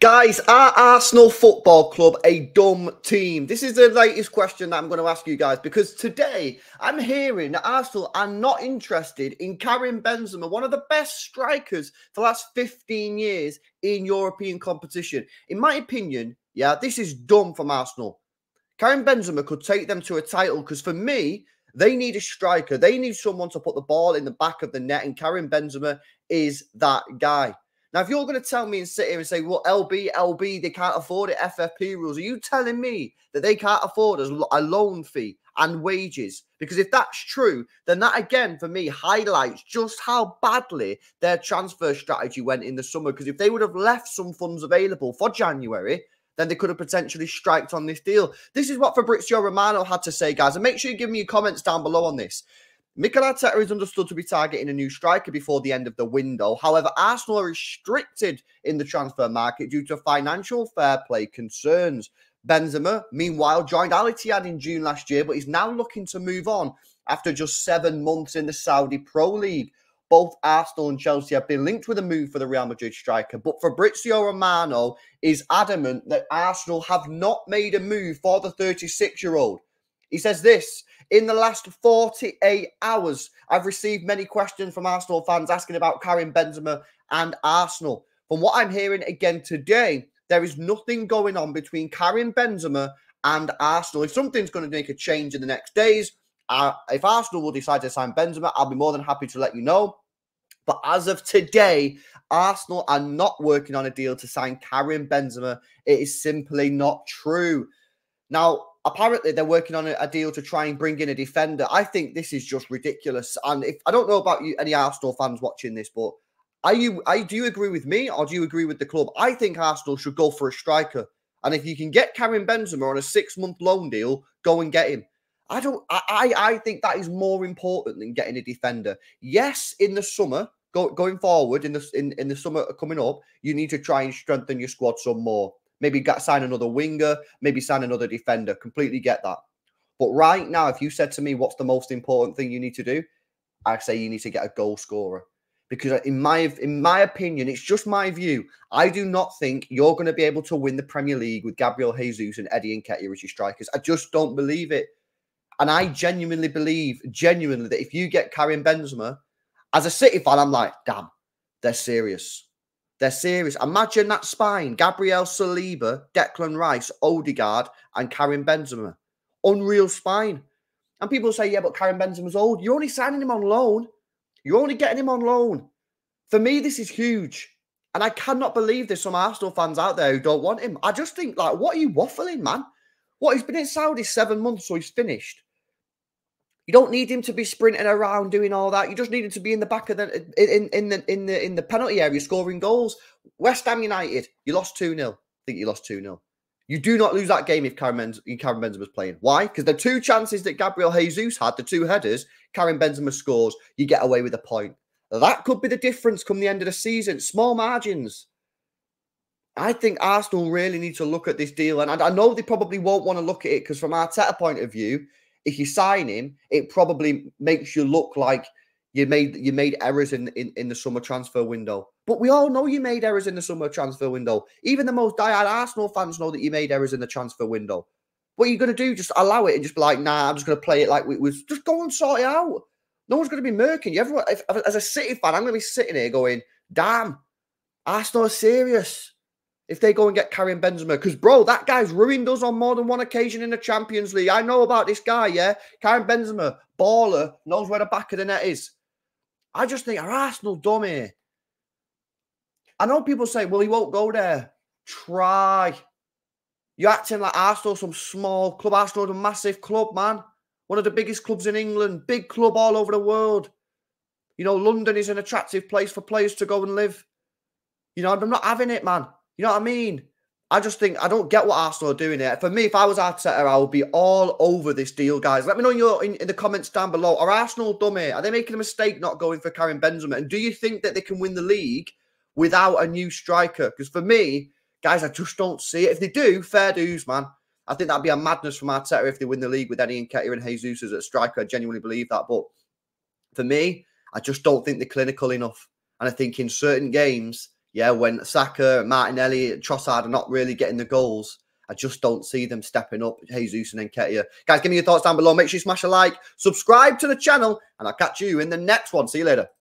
Guys, are Arsenal Football Club a dumb team? This is the latest question that I'm going to ask you guys, because today I'm hearing that Arsenal are not interested in Karim Benzema, one of the best strikers for the last 15 years in European competition. In my opinion, yeah, this is dumb from Arsenal. Karim Benzema could take them to a title, because for me, they need a striker. They need someone to put the ball in the back of the net, and Karim Benzema is that guy. Now, if you're going to tell me and sit here and say, well, LB, they can't afford it, FFP rules, are you telling me that they can't afford a loan fee and wages? Because if that's true, then that, again, for me, highlights just how badly their transfer strategy went in the summer. Because if they would have left some funds available for January, then they could have potentially striked on this deal. This is what Fabrizio Romano had to say, guys. And make sure you give me your comments down below on this. Mikel Arteta is understood to be targeting a new striker before the end of the window. However, Arsenal are restricted in the transfer market due to financial fair play concerns. Benzema, meanwhile, joined Al Ittihad in June last year, but is now looking to move on after just 7 months in the Saudi Pro League. Both Arsenal and Chelsea have been linked with a move for the Real Madrid striker, but Fabrizio Romano is adamant that Arsenal have not made a move for the 36-year-old. He says this: in the last 48 hours, I've received many questions from Arsenal fans asking about Karim Benzema and Arsenal. From what I'm hearing again today, there is nothing going on between Karim Benzema and Arsenal. If something's going to make a change in the next days, if Arsenal will decide to sign Benzema, I'll be more than happy to let you know. But as of today, Arsenal are not working on a deal to sign Karim Benzema. It is simply not true. Now, apparently, they're working on a deal to try and bring in a defender. I think this is just ridiculous. And if I don't know about you, any Arsenal fans watching this, but do you agree with me, or do you agree with the club? I think Arsenal should go for a striker. And if you can get Karim Benzema on a 6-month loan deal, go and get him. I think that is more important than getting a defender. Yes, in the summer, going forward, in the summer coming up, you need to try and strengthen your squad some more. Maybe sign another winger, maybe sign another defender. Completely get that. But right now, if you said to me, what's the most important thing you need to do? I'd say you need to get a goal scorer. Because in my opinion, it's just my view, I do not think you're going to be able to win the Premier League with Gabriel Jesus and Eddie Nketiah as your strikers. I just don't believe it. And I genuinely believe, that if you get Karim Benzema, as a City fan, I'm like, damn, they're serious. They're serious. Imagine that spine: Gabriel Saliba, Declan Rice, Odegaard, and Karim Benzema. Unreal spine. And people say, yeah, but Karim Benzema's old. You're only signing him on loan. You're only getting him on loan. For me, this is huge. And I cannot believe there's some Arsenal fans out there who don't want him. I just think, like, what are you waffling, man? What, he's been in Saudi 7 months, so he's finished. You don't need him to be sprinting around doing all that. You just need him to be in the back of in the penalty area scoring goals. West Ham United, you lost 2-0. I think you lost 2-0. You do not lose that game if Karim Benzema was playing. Why? Because the 2 chances that Gabriel Jesus had, the 2 headers, Karim Benzema scores, you get away with a point. That could be the difference come the end of the season. Small margins. I think Arsenal really need to look at this deal. And I know they probably won't want to look at it, because from Arteta's point of view, if you sign him, it probably makes you look like you made errors in the summer transfer window. But we all know you made errors in the summer transfer window. Even the most diehard Arsenal fans know that you made errors in the transfer window. What are you going to do? Just allow it and just be like, nah, I'm just going to play it like we was. Just go and sort it out. No one's going to be murking you. Everyone, as a City fan, I'm going to be sitting here going, damn, Arsenal are serious if they go and get Karim Benzema. Because, bro, that guy's ruined us on more than one occasion in the Champions League. I know about this guy, yeah? Karim Benzema, baller, knows where the back of the net is. I just think, are Arsenal dumb here? I know people say, well, he won't go there. Try. You're acting like Arsenal, some small club. Arsenal's a massive club, man. One of the biggest clubs in England. Big club all over the world. You know, London is an attractive place for players to go and live. You know, I'm not having it, man. You know what I mean? I just think, I don't get what Arsenal are doing here. For me, if I was Arteta, I would be all over this deal, guys. Let me know in the comments down below. Are Arsenal dumb here? Are they making a mistake not going for Karim Benzema? And do you think that they can win the league without a new striker? Because for me, guys, I just don't see it. If they do, fair dues, man. I think that'd be a madness from Arteta if they win the league with Eddie Nketiah and Jesus as a striker. I genuinely believe that. But for me, I just don't think they're clinical enough. And I think in certain games, Yeah, when Saka, Martinelli, Trossard are not really getting the goals, I just don't see them stepping up. Jesus and Nketiah. Guys, give me your thoughts down below. Make sure you smash a like, subscribe to the channel, and I'll catch you in the next one. See you later.